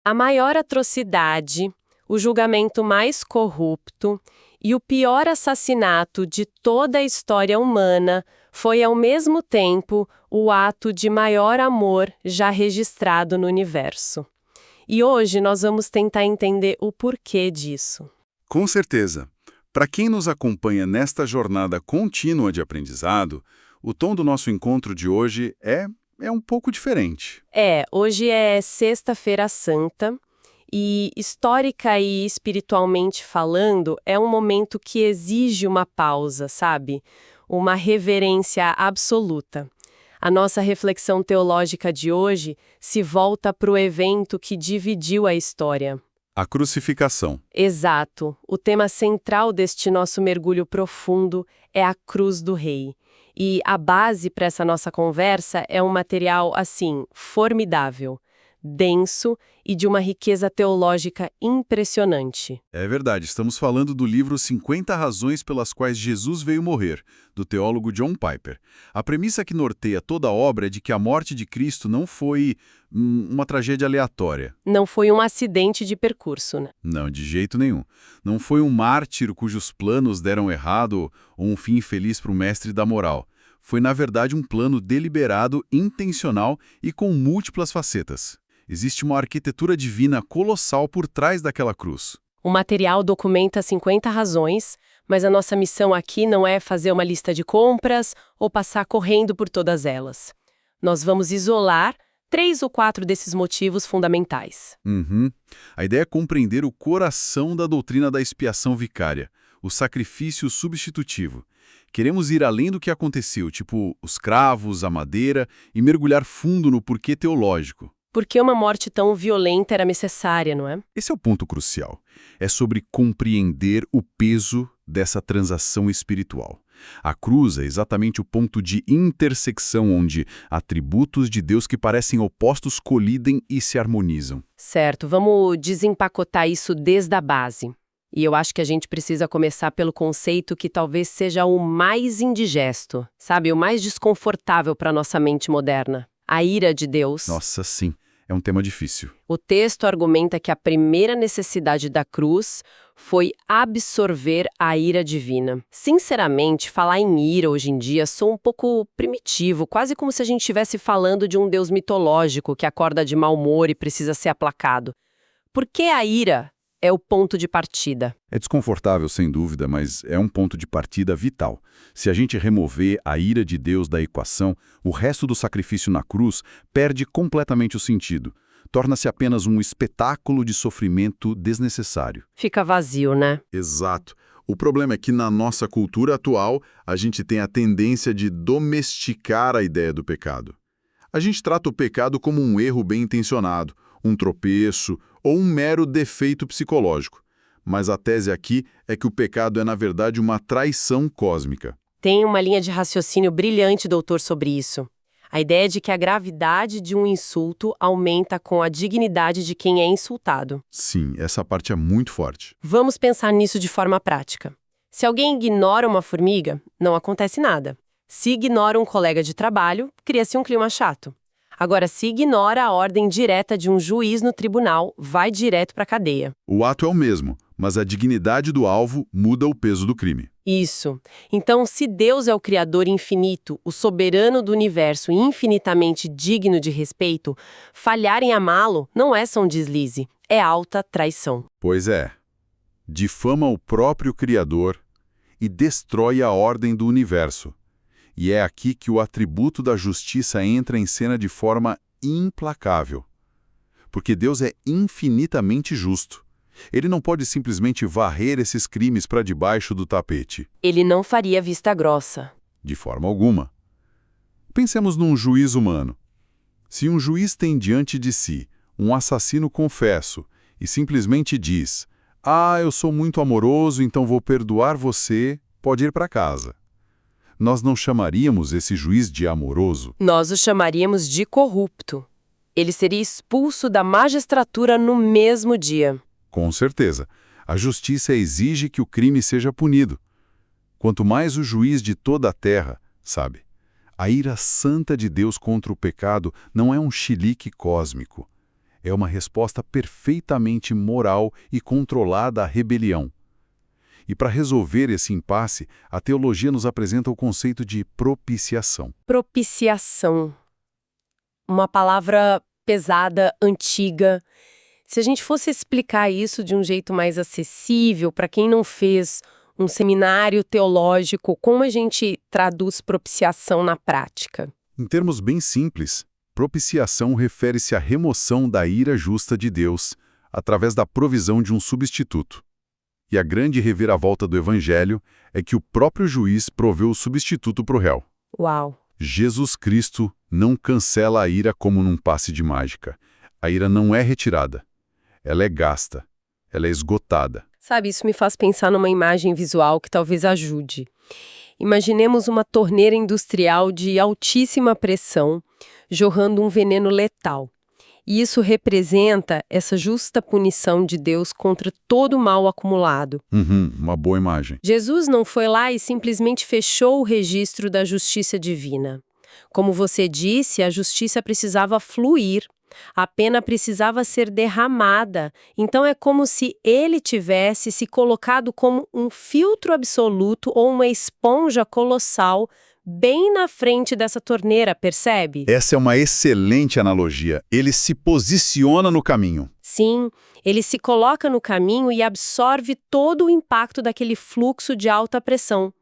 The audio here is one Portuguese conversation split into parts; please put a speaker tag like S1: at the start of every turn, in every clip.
S1: A maior atrocidade, o julgamento mais corrupto e o pior assassinato de toda a história humana foi, ao mesmo tempo, o ato de maior amor já registrado no universo. E hoje nós vamos tentar entender o porquê disso.
S2: Com certeza. Para quem nos acompanha nesta jornada contínua de aprendizado, o tom do nosso encontro de hoje é um pouco diferente.
S1: Hoje é Sexta-feira Santa e, histórica e espiritualmente falando, é um momento que exige uma pausa, sabe? Uma reverência absoluta. A nossa reflexão teológica de hoje se volta para o evento que dividiu a história.
S2: A crucificação.
S1: Exato. O tema central deste nosso mergulho profundo é a cruz do rei. E a base para essa nossa conversa é um material, assim, formidável, denso e de uma riqueza teológica impressionante.
S2: É verdade, estamos falando do livro 50 Razões pelas Quais Jesus Veio Morrer, do teólogo John Piper. A premissa que norteia toda a obra é de que a morte de Cristo não foi uma tragédia aleatória.
S1: Não foi um acidente de percurso, né?
S2: Não, de jeito nenhum. Não foi um mártir cujos planos deram errado ou um fim infeliz para o mestre da moral. Foi, na verdade, um plano deliberado, intencional e com múltiplas facetas. Existe uma arquitetura divina colossal por trás daquela cruz.
S1: O material documenta 50 razões, mas a nossa missão aqui não é fazer uma lista de compras ou passar correndo por todas elas. Nós vamos isolar 3 ou 4 desses motivos fundamentais.
S2: A ideia é compreender o coração da doutrina da expiação vicária, o sacrifício substitutivo. Queremos ir além do que aconteceu, tipo os cravos, a madeira, e mergulhar fundo no porquê teológico.
S1: Por que uma morte tão violenta era necessária, não é?
S2: Esse é o ponto crucial. É sobre compreender o peso dessa transação espiritual. A cruz é exatamente o ponto de intersecção onde atributos de Deus que parecem opostos colidem e se harmonizam.
S1: Certo, vamos desempacotar isso desde a base. E eu acho que a gente precisa começar pelo conceito que talvez seja o mais indigesto, sabe? O mais desconfortável para nossa mente moderna. A ira de Deus.
S2: Nossa, sim. É um tema difícil.
S1: O texto argumenta que a primeira necessidade da cruz foi absorver a ira divina. Sinceramente, falar em ira hoje em dia soa um pouco primitivo, quase como se a gente estivesse falando de um Deus mitológico que acorda de mau humor e precisa ser aplacado. Por que a ira é o ponto de partida?
S2: É desconfortável, sem dúvida, mas é um ponto de partida vital. Se a gente remover a ira de Deus da equação, o resto do sacrifício na cruz perde completamente o sentido. Torna-se apenas um espetáculo de sofrimento desnecessário.
S1: Fica vazio, né?
S2: Exato. O problema é que na nossa cultura atual, a gente tem a tendência de domesticar a ideia do pecado. A gente trata o pecado como um erro bem intencionado, um tropeço ou um mero defeito psicológico. Mas a tese aqui é que o pecado é, na verdade, uma traição cósmica.
S1: Tem uma linha de raciocínio brilhante, doutor, sobre isso. A ideia de que a gravidade de um insulto aumenta com a dignidade de quem é insultado.
S2: Sim, essa parte é muito forte.
S1: Vamos pensar nisso de forma prática. Se alguém ignora uma formiga, não acontece nada. Se ignora um colega de trabalho, cria-se um clima chato. Agora, se ignora a ordem direta de um juiz no tribunal, vai direto para a cadeia.
S2: O ato é o mesmo, mas a dignidade do alvo muda o peso do crime.
S1: Isso. Então, se Deus é o Criador infinito, o soberano do universo e infinitamente digno de respeito, falhar em amá-lo não é só um deslize, é alta traição.
S2: Pois é. Difama o próprio Criador e destrói a ordem do universo. E é aqui que o atributo da justiça entra em cena de forma implacável. Porque Deus é infinitamente justo. Ele não pode simplesmente varrer esses crimes para debaixo do tapete.
S1: Ele não faria vista grossa.
S2: De forma alguma. Pensemos num juiz humano. Se um juiz tem diante de si um assassino confesso e simplesmente diz: eu sou muito amoroso, então vou perdoar você, pode ir para casa. Nós não chamaríamos esse juiz de amoroso?
S1: Nós o chamaríamos de corrupto. Ele seria expulso da magistratura no mesmo dia.
S2: Com certeza. A justiça exige que o crime seja punido. Quanto mais o juiz de toda a terra, sabe? A ira santa de Deus contra o pecado não é um chilique cósmico. é uma resposta perfeitamente moral e controlada à rebelião. E para resolver esse impasse, a teologia nos apresenta o conceito de propiciação.
S1: Propiciação. Uma palavra pesada, antiga. Se a gente fosse explicar isso de um jeito mais acessível, para quem não fez um seminário teológico, como a gente traduz propiciação na prática?
S2: Em termos bem simples, propiciação refere-se à remoção da ira justa de Deus através da provisão de um substituto. E a grande reviravolta do Evangelho é que o próprio juiz proveu o substituto para o réu.
S1: Uau!
S2: Jesus Cristo não cancela a ira como num passe de mágica. A ira não é retirada. Ela é gasta. Ela é esgotada.
S1: Sabe, isso me faz pensar numa imagem visual que talvez ajude. Imaginemos uma torneira industrial de altíssima pressão, jorrando um veneno letal. E isso representa essa justa punição de Deus contra todo o mal acumulado.
S2: Uma boa imagem.
S1: Jesus não foi lá e simplesmente fechou o registro da justiça divina. Como você disse, a justiça precisava fluir. A pena precisava ser derramada. Então é como se ele tivesse se colocado como um filtro absoluto ou uma esponja colossal bem na frente dessa torneira, percebe?
S2: Essa é uma excelente analogia. Ele se posiciona no caminho.
S1: Sim, ele se coloca no caminho e absorve todo o impacto daquele fluxo de alta pressão.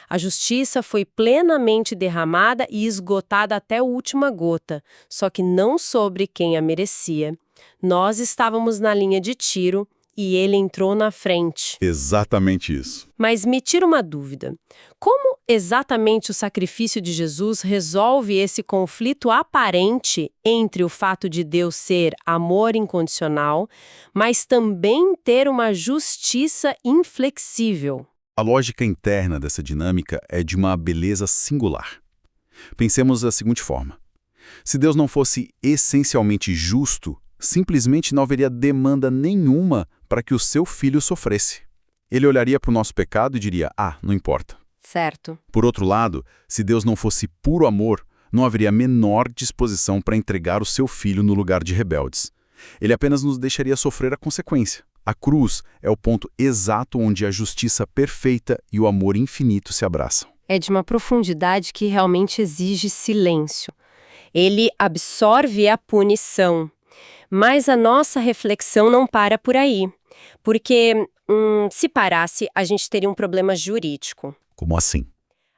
S1: A justiça foi plenamente derramada e esgotada até a última gota, só que não sobre quem a merecia. Nós estávamos na linha de tiro e ele entrou na frente.
S2: Exatamente isso.
S1: Mas me tira uma dúvida. Como exatamente o sacrifício de Jesus resolve esse conflito aparente entre o fato de Deus ser amor incondicional, mas também ter uma justiça inflexível?
S2: A lógica interna dessa dinâmica é de uma beleza singular. Pensemos da seguinte forma. Se Deus não fosse essencialmente justo, simplesmente não haveria demanda nenhuma para que o seu filho sofresse. Ele olharia para o nosso pecado e diria, não importa.
S1: Certo.
S2: Por outro lado, se Deus não fosse puro amor, não haveria a menor disposição para entregar o seu filho no lugar de rebeldes. Ele apenas nos deixaria sofrer a consequência. A cruz é o ponto exato onde a justiça perfeita e o amor infinito se abraçam.
S1: É de uma profundidade que realmente exige silêncio. Ele absorve a punição, mas a nossa reflexão não para por aí. Porque, se parasse, a gente teria um problema jurídico.
S2: Como assim?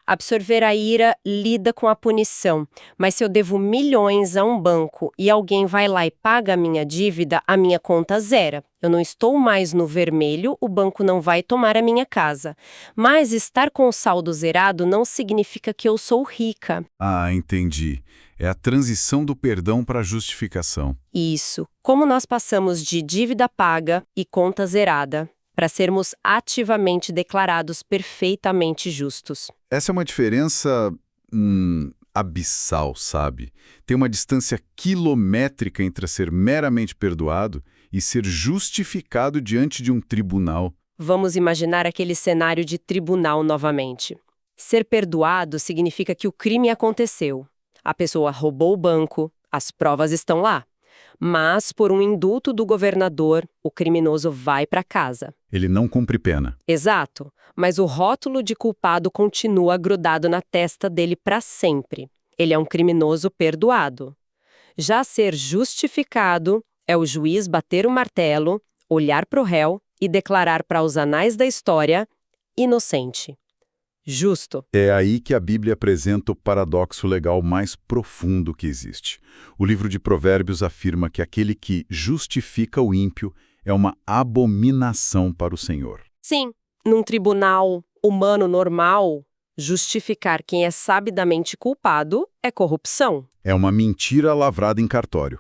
S1: Absorver a ira lida com a punição, mas se eu devo milhões a um banco e alguém vai lá e paga a minha dívida, a minha conta zera. Eu não estou mais no vermelho, o banco não vai tomar a minha casa. Mas estar com o saldo zerado não significa que eu sou rica.
S2: Entendi. É a transição do perdão para a justificação.
S1: Isso. Como nós passamos de dívida paga e conta zerada, para sermos ativamente declarados perfeitamente justos.
S2: Essa é uma diferença abissal, sabe? Tem uma distância quilométrica entre ser meramente perdoado e ser justificado diante de um tribunal.
S1: Vamos imaginar aquele cenário de tribunal novamente. Ser perdoado significa que o crime aconteceu. A pessoa roubou o banco, as provas estão lá. Mas, por um indulto do governador, o criminoso vai para casa.
S2: Ele não cumpre pena.
S1: Exato, mas o rótulo de culpado continua grudado na testa dele para sempre. Ele é um criminoso perdoado. Já ser justificado é o juiz bater o martelo, olhar para o réu e declarar para os anais da história, inocente. Justo.
S2: É aí que a Bíblia apresenta o paradoxo legal mais profundo que existe. O livro de Provérbios afirma que aquele que justifica o ímpio é uma abominação para o Senhor.
S1: Sim, num tribunal humano normal, justificar quem é sabidamente culpado é corrupção.
S2: É uma mentira lavrada em cartório.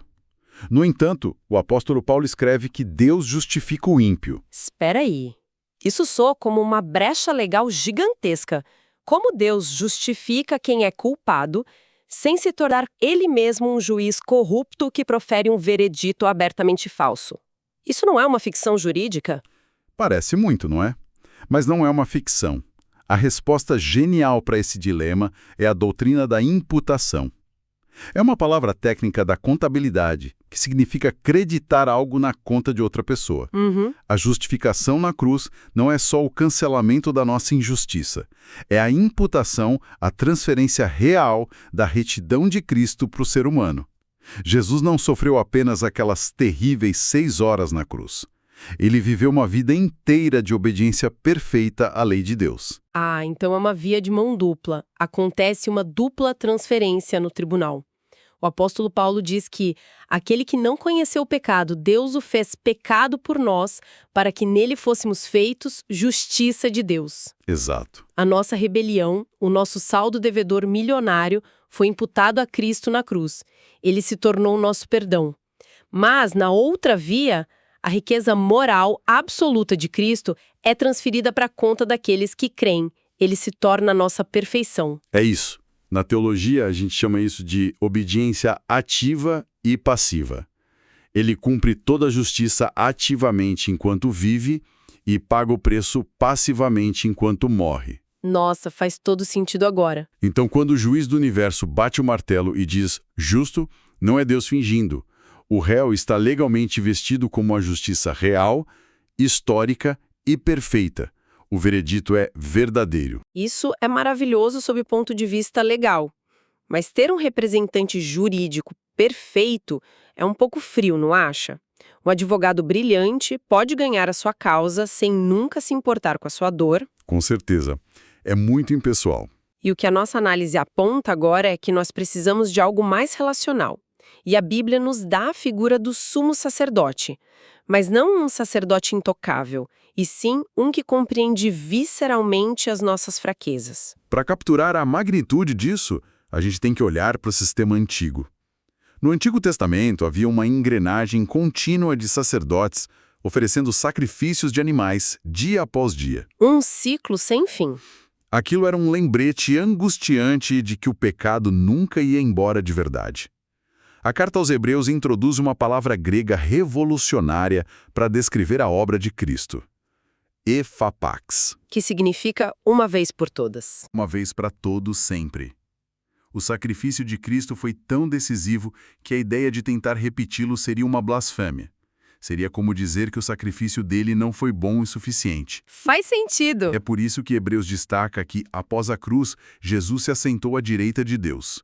S2: No entanto, o apóstolo Paulo escreve que Deus justifica o ímpio.
S1: Espera aí. Isso soa como uma brecha legal gigantesca. Como Deus justifica quem é culpado sem se tornar ele mesmo um juiz corrupto que profere um veredito abertamente falso? Isso não é uma ficção jurídica?
S2: Parece muito, não é? Mas não é uma ficção. A resposta genial para esse dilema é a doutrina da imputação. É uma palavra técnica da contabilidade, que significa acreditar algo na conta de outra pessoa.
S1: Uhum.
S2: A justificação na cruz não é só o cancelamento da nossa injustiça, é a imputação, a transferência real da retidão de Cristo para o ser humano. Jesus não sofreu apenas aquelas terríveis 6 horas na cruz. Ele viveu uma vida inteira de obediência perfeita à lei de Deus.
S1: Ah, então é uma via de mão dupla. Acontece uma dupla transferência no tribunal. O apóstolo Paulo diz que aquele que não conheceu o pecado, Deus o fez pecado por nós, para que nele fôssemos feitos justiça de Deus.
S2: Exato.
S1: A nossa rebelião, o nosso saldo devedor milionário, foi imputado a Cristo na cruz. Ele se tornou o nosso perdão. Mas, na outra via, a riqueza moral absoluta de Cristo é transferida para a conta daqueles que creem. Ele se torna a nossa perfeição.
S2: É isso. Na teologia, a gente chama isso de obediência ativa e passiva. Ele cumpre toda a justiça ativamente enquanto vive e paga o preço passivamente enquanto morre.
S1: Nossa, faz todo sentido agora.
S2: Então, quando o juiz do universo bate o martelo e diz justo, não é Deus fingindo. O réu está legalmente vestido como uma justiça real, histórica e perfeita. O veredito é verdadeiro.
S1: Isso é maravilhoso sob o ponto de vista legal. Mas ter um representante jurídico perfeito é um pouco frio, não acha? Um advogado brilhante pode ganhar a sua causa sem nunca se importar com a sua dor.
S2: Com certeza. É muito impessoal.
S1: E o que a nossa análise aponta agora é que nós precisamos de algo mais relacional. E a Bíblia nos dá a figura do sumo sacerdote, mas não um sacerdote intocável, e sim um que compreende visceralmente as nossas fraquezas.
S2: Para capturar a magnitude disso, a gente tem que olhar para o sistema antigo. No Antigo Testamento havia uma engrenagem contínua de sacerdotes oferecendo sacrifícios de animais dia após dia.
S1: Um ciclo sem fim.
S2: Aquilo era um lembrete angustiante de que o pecado nunca ia embora de verdade. A carta aos Hebreus introduz uma palavra grega revolucionária para descrever a obra de Cristo. Ephapax.
S1: Que significa uma vez por todas.
S2: Uma vez para todos sempre. O sacrifício de Cristo foi tão decisivo que a ideia de tentar repeti-lo seria uma blasfêmia. Seria como dizer que o sacrifício dele não foi bom o suficiente.
S1: Faz sentido.
S2: É por isso que Hebreus destaca que, após a cruz, Jesus se assentou à direita de Deus.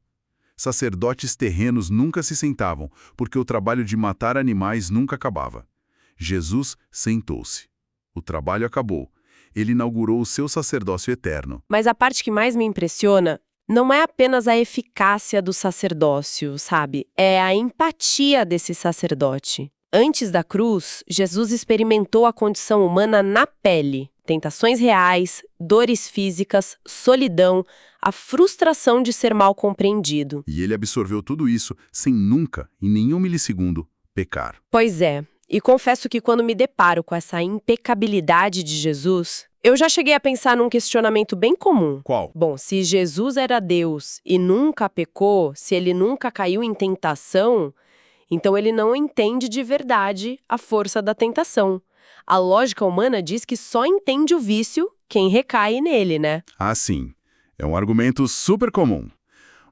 S2: Sacerdotes terrenos nunca se sentavam, porque o trabalho de matar animais nunca acabava. Jesus sentou-se. O trabalho acabou. Ele inaugurou o seu sacerdócio eterno.
S1: Mas a parte que mais me impressiona não é apenas a eficácia do sacerdócio, sabe? É a empatia desse sacerdote. Antes da cruz, Jesus experimentou a condição humana na pele. Tentações reais, dores físicas, solidão, a frustração de ser mal compreendido.
S2: E ele absorveu tudo isso sem nunca, em nenhum milissegundo, pecar.
S1: Pois é, e confesso que quando me deparo com essa impecabilidade de Jesus, eu já cheguei a pensar num questionamento bem comum.
S2: Qual?
S1: Bom, se Jesus era Deus e nunca pecou, se ele nunca caiu em tentação, então ele não entende de verdade a força da tentação. A lógica humana diz que só entende o vício quem recai nele, né?
S2: Ah, sim. É um argumento super comum.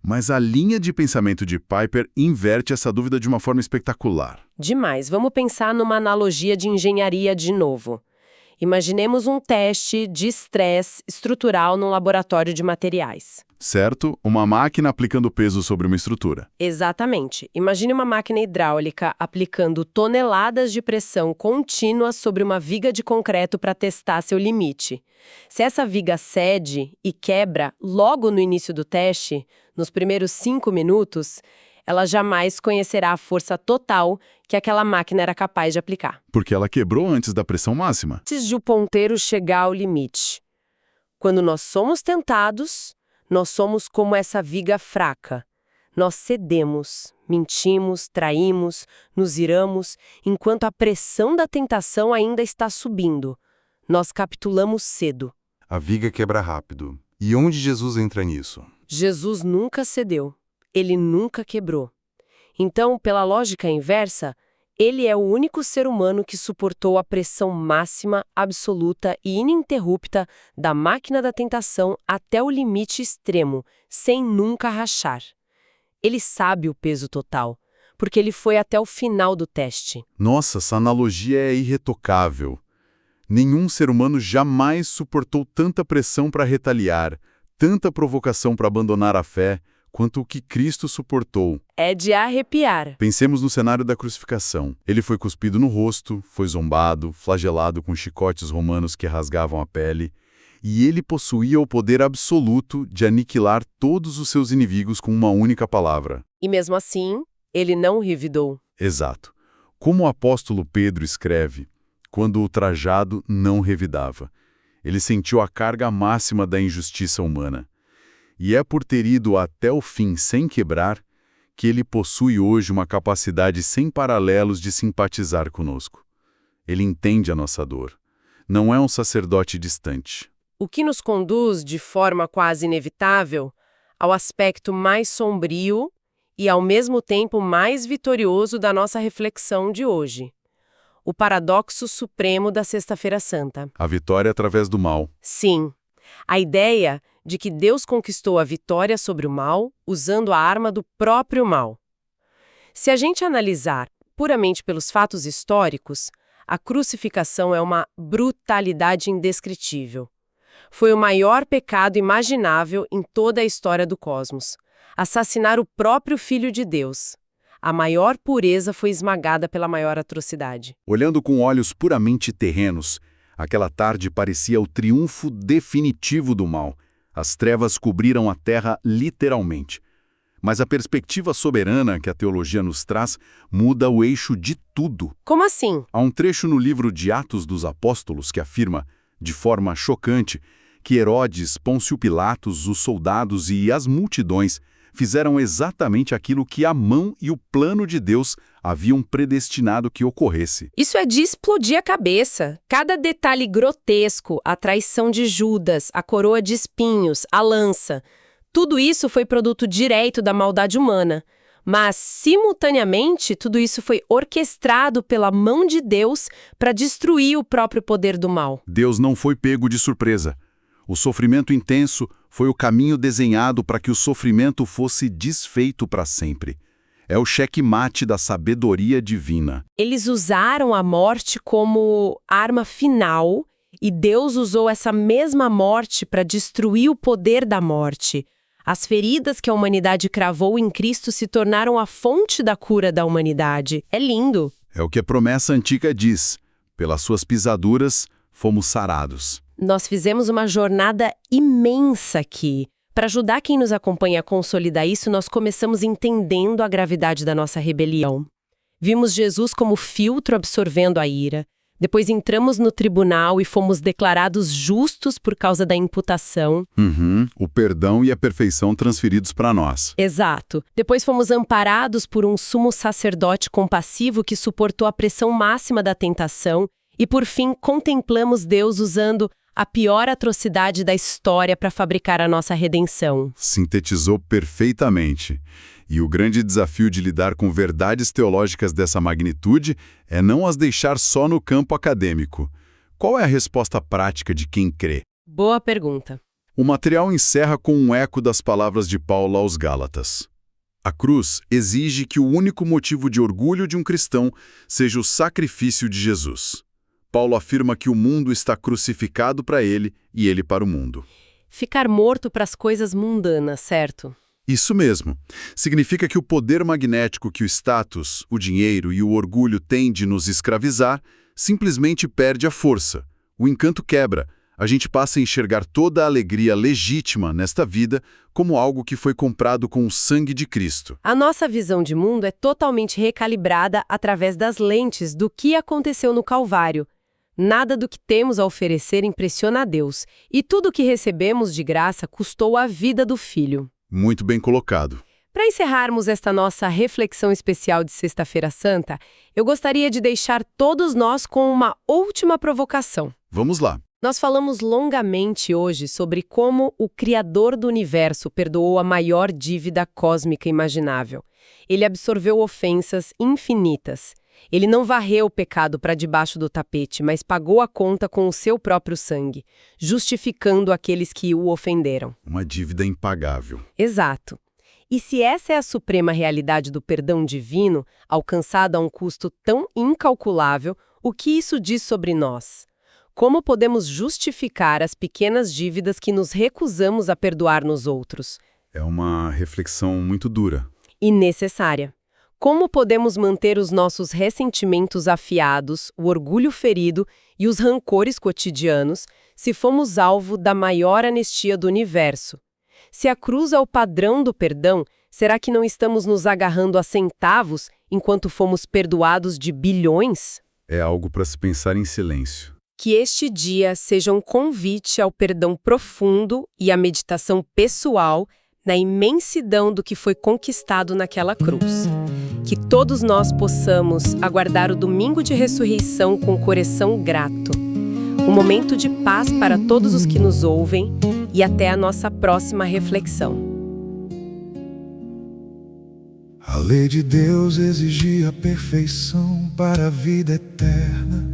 S2: Mas a linha de pensamento de Piper inverte essa dúvida de uma forma espetacular.
S1: Demais. Vamos pensar numa analogia de engenharia de novo. Imaginemos um teste de estresse estrutural num laboratório de materiais.
S2: Certo? Uma máquina aplicando peso sobre uma estrutura.
S1: Exatamente. Imagine uma máquina hidráulica aplicando toneladas de pressão contínua sobre uma viga de concreto para testar seu limite. Se essa viga cede e quebra logo no início do teste, nos primeiros 5 minutos, ela jamais conhecerá a força total que aquela máquina era capaz de aplicar.
S2: Porque ela quebrou antes da pressão máxima.
S1: Antes de o ponteiro chegar ao limite. Quando nós somos tentados, nós somos como essa viga fraca. Nós cedemos, mentimos, traímos, nos iramos, enquanto a pressão da tentação ainda está subindo. Nós capitulamos cedo.
S2: A viga quebra rápido. E onde Jesus entra nisso?
S1: Jesus nunca cedeu. Ele nunca quebrou. Então, pela lógica inversa, ele é o único ser humano que suportou a pressão máxima, absoluta e ininterrupta da máquina da tentação até o limite extremo, sem nunca rachar. Ele sabe o peso total, porque ele foi até o final do teste.
S2: Nossa, essa analogia é irretocável. Nenhum ser humano jamais suportou tanta pressão para retaliar, tanta provocação para abandonar a fé, quanto o que Cristo suportou.
S1: É de arrepiar.
S2: Pensemos no cenário da crucificação. Ele foi cuspido no rosto, foi zombado, flagelado com chicotes romanos que rasgavam a pele, e ele possuía o poder absoluto de aniquilar todos os seus inimigos com uma única palavra.
S1: E mesmo assim, ele não revidou.
S2: Exato. Como o apóstolo Pedro escreve, quando o trajado não revidava. Ele sentiu a carga máxima da injustiça humana. E é por ter ido até o fim sem quebrar que ele possui hoje uma capacidade sem paralelos de simpatizar conosco. Ele entende a nossa dor. Não é um sacerdote distante.
S1: O que nos conduz, de forma quase inevitável, ao aspecto mais sombrio e, ao mesmo tempo, mais vitorioso da nossa reflexão de hoje. O paradoxo supremo da Sexta-feira Santa.
S2: A vitória através do mal.
S1: Sim, a ideia de que Deus conquistou a vitória sobre o mal usando a arma do próprio mal. Se a gente analisar puramente pelos fatos históricos, a crucificação é uma brutalidade indescritível. Foi o maior pecado imaginável em toda a história do cosmos. Assassinar o próprio Filho de Deus. A maior pureza foi esmagada pela maior atrocidade.
S2: Olhando com olhos puramente terrenos, aquela tarde parecia o triunfo definitivo do mal. As trevas cobriram a terra literalmente. Mas a perspectiva soberana que a teologia nos traz muda o eixo de tudo.
S1: Como assim?
S2: Há um trecho no livro de Atos dos Apóstolos que afirma, de forma chocante, que Herodes, Pôncio Pilatos, os soldados e as multidões fizeram exatamente aquilo que a mão e o plano de Deus haviam predestinado que ocorresse.
S1: Isso é de explodir a cabeça. Cada detalhe grotesco, a traição de Judas, a coroa de espinhos, a lança, tudo isso foi produto direto da maldade humana. Mas, simultaneamente, tudo isso foi orquestrado pela mão de Deus para destruir o próprio poder do mal.
S2: Deus não foi pego de surpresa. O sofrimento intenso foi o caminho desenhado para que o sofrimento fosse desfeito para sempre. É o checkmate da sabedoria divina.
S1: Eles usaram a morte como arma final e Deus usou essa mesma morte para destruir o poder da morte. As feridas que a humanidade cravou em Cristo se tornaram a fonte da cura da humanidade. É lindo.
S2: É o que a promessa antiga diz. Pelas suas pisaduras, fomos sarados.
S1: Nós fizemos uma jornada imensa aqui. Para ajudar quem nos acompanha a consolidar isso, nós começamos entendendo a gravidade da nossa rebelião. Vimos Jesus como filtro absorvendo a ira. Depois entramos no tribunal e fomos declarados justos por causa da imputação.
S2: O perdão e a perfeição transferidos para nós.
S1: Exato. Depois fomos amparados por um sumo sacerdote compassivo que suportou a pressão máxima da tentação. E por fim, contemplamos Deus usando a pior atrocidade da história para fabricar a nossa redenção.
S2: Sintetizou perfeitamente. E o grande desafio de lidar com verdades teológicas dessa magnitude é não as deixar só no campo acadêmico. Qual é a resposta prática de quem crê?
S1: Boa pergunta.
S2: O material encerra com um eco das palavras de Paulo aos Gálatas. A cruz exige que o único motivo de orgulho de um cristão seja o sacrifício de Jesus. Paulo afirma que o mundo está crucificado para ele e ele para o mundo.
S1: Ficar morto para as coisas mundanas, certo?
S2: Isso mesmo. Significa que o poder magnético que o status, o dinheiro e o orgulho têm de nos escravizar simplesmente perde a força. O encanto quebra. A gente passa a enxergar toda a alegria legítima nesta vida como algo que foi comprado com o sangue de Cristo.
S1: A nossa visão de mundo é totalmente recalibrada através das lentes do que aconteceu no Calvário. Nada do que temos a oferecer impressiona a Deus, e tudo o que recebemos de graça custou a vida do Filho.
S2: Muito bem colocado.
S1: Para encerrarmos esta nossa reflexão especial de Sexta-feira Santa, eu gostaria de deixar todos nós com uma última provocação.
S2: Vamos lá.
S1: Nós falamos longamente hoje sobre como o Criador do Universo perdoou a maior dívida cósmica imaginável. Ele absorveu ofensas infinitas. Ele não varreu o pecado para debaixo do tapete, mas pagou a conta com o seu próprio sangue, justificando aqueles que o ofenderam.
S2: Uma dívida impagável.
S1: Exato. E se essa é a suprema realidade do perdão divino, alcançado a um custo tão incalculável, o que isso diz sobre nós? Como podemos justificar as pequenas dívidas que nos recusamos a perdoar nos outros?
S2: É uma reflexão muito dura.
S1: E necessária. Como podemos manter os nossos ressentimentos afiados, o orgulho ferido e os rancores cotidianos se fomos alvo da maior anistia do universo? Se a cruz é o padrão do perdão, será que não estamos nos agarrando a centavos enquanto fomos perdoados de bilhões?
S2: É algo para se pensar em silêncio.
S1: Que este dia seja um convite ao perdão profundo e à meditação pessoal na imensidão do que foi conquistado naquela cruz. Que todos nós possamos aguardar o domingo de ressurreição com o coração grato. Um momento de paz para todos os que nos ouvem e até a nossa próxima reflexão.
S3: A lei de Deus exigia perfeição para a vida eterna.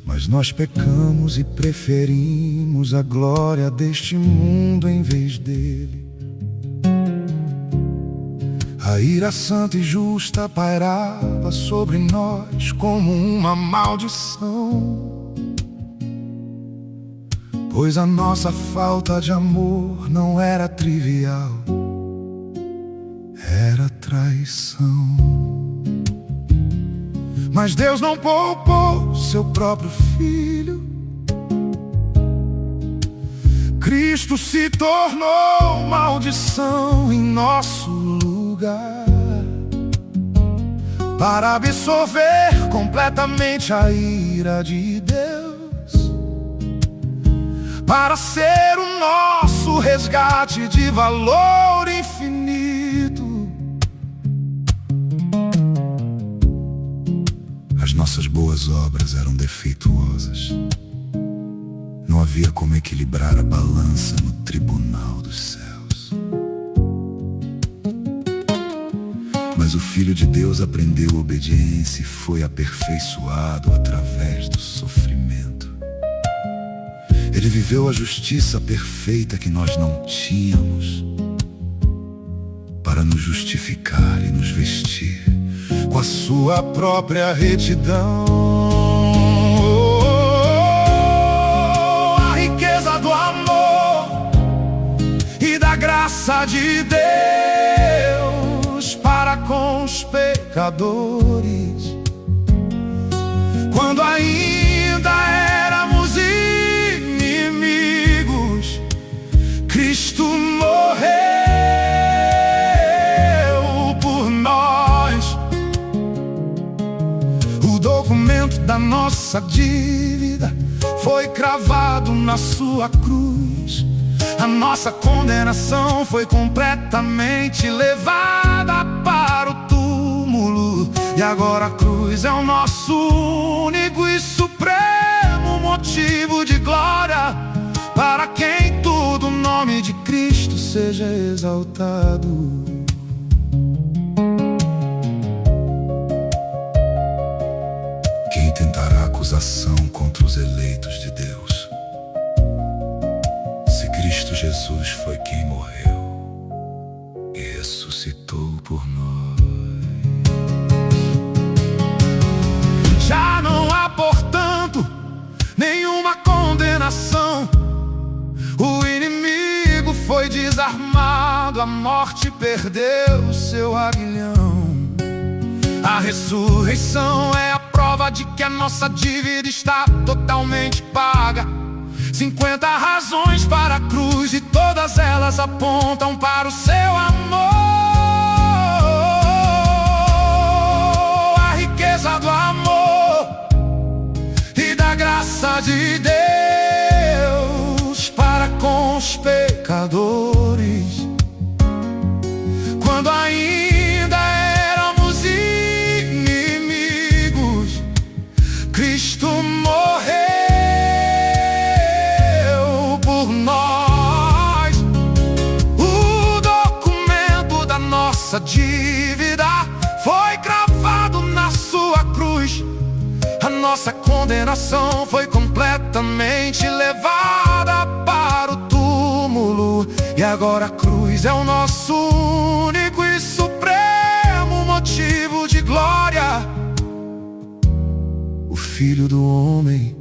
S3: Mas nós pecamos e preferimos a glória deste mundo em vez dele. A ira santa e justa pairava sobre nós como uma maldição, pois a nossa falta de amor não era trivial, era traição. Mas Deus não poupou seu próprio Filho. Cristo se tornou maldição em nosso lugar, para absorver completamente a ira de Deus, para ser o nosso resgate de valor infinito. As nossas boas obras eram defeituosas. Não havia como equilibrar a balança no tribunal dos céus. Mas o Filho de Deus aprendeu obediência e foi aperfeiçoado através do sofrimento. Ele viveu a justiça perfeita que nós não tínhamos, para nos justificar e nos vestir com a sua própria retidão. A riqueza do amor e da graça de Deus para com os pecadores, quando ainda éramos inimigos, Cristo morreu por nós. O documento da nossa dívida foi cravado na sua cruz. A nossa condenação foi completamente levada para o túmulo. E agora a cruz é o nosso único e supremo motivo de glória, para quem tudo o nome de Cristo seja exaltado. Quem tentará acusação contra os eleitos de Deus, se Cristo Jesus foi quem morreu e ressuscitou por nós? Já não há, portanto, nenhuma condenação. O inimigo foi desarmado, a morte perdeu seu aguilhão. A ressurreição é a prova de que a nossa dívida está totalmente paga. 50 razões para a cruz e todas elas apontam para o seu amor. A riqueza do amor e da graça de Deus para com os pecadores, quando ainda éramos inimigos, Cristo morreu por nós. O documento da nossa dívida foi cravado na sua cruz. A nossa condenação foi completamente levada para o túmulo. E agora a cruz é o nosso único e supremo motivo de glória. O Filho do Homem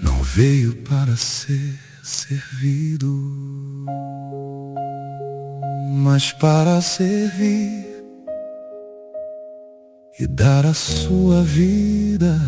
S3: não veio para ser servido, mas para servir e dar a sua vida